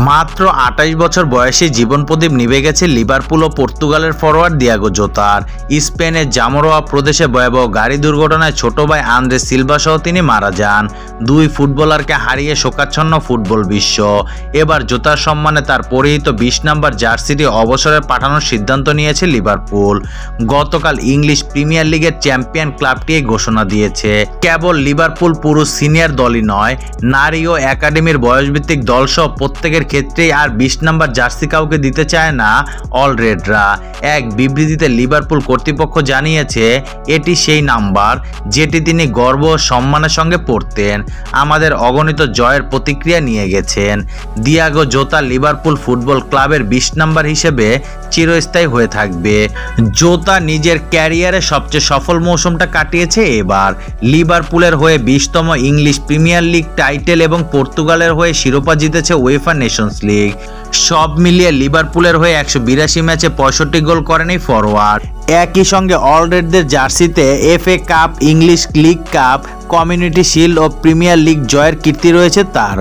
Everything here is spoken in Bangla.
মাত্র ২৮ বছর বয়সে জীবন প্রদীপ নিভে গেছে লিভারপুল ও পর্তুগালের ফরোয়ার্ড দিয়াগো জোতার। স্পেনের জামোরোয়া প্রদেশে ভয়াবহ গাড়ি দুর্ঘটনায় ছোট ভাই আন্দ্রে সিলভা সহ তিনি মারা যান। দুই ফুটবলারকে হারিয়ে শোকাচ্ছন্ন ফুটবল বিশ্ব। এবার জোতার সম্মানে তার পরিহিত ২০ নম্বর জার্সিটি অবসরে পাঠানোর সিদ্ধান্ত নিয়েছে লিভারপুল। গতকাল ইংলিশ প্রিমিয়ার লিগের চ্যাম্পিয়ন ক্লাবটি এই ঘোষণা দিয়েছে। কেবল লিভারপুল পুরুষ সিনিয়র দলই নয়, নারী ও একাডেমির বয়সভিত্তিক দলসহ প্রত্যেকের ক্ষেত্রেই আর ২০ নম্বর জার্সি কাউকে দিতে চায় না অলরেডরা। এক বিবৃতিতে লিভারপুল কর্তৃপক্ষ জানিয়েছে, এটি সেই নাম্বার যেটি তিনি গর্ব ও সম্মানের সঙ্গে পরতেন। আমাদের অগণিত জয়ের প্রতিক্রিয়া নিয়ে গেছেন। দিয়াগো জোতা লিভারপুল ফুটবল ক্লাবের ২০ নম্বর হিসেবে চিরস্থায়ী হয়ে থাকবে। জোতা নিজের ক্যারিয়ারে সবচেয়ে সফল মৌসুমটা কাটিয়েছে এবার। লিভারপুলের হয়ে ২০তম ইংলিশ প্রিমিয়ার লিগ টাইটেল এবং পর্তুগালের হয়ে শিরোপা জিতেছে উয়েফা নেশনস লিগ। সব মিলিয়ে লিভারপুলের হয়ে ১৮২ ম্যাচে ৬৫ গোল করেন এই ফরোয়ার্ড। একই সঙ্গে অলরেডদের জার্সিতে FA cup, English league cup, community shield ও প্রিমিয়ার লিগ জয়ের কীর্তি রয়েছে তার।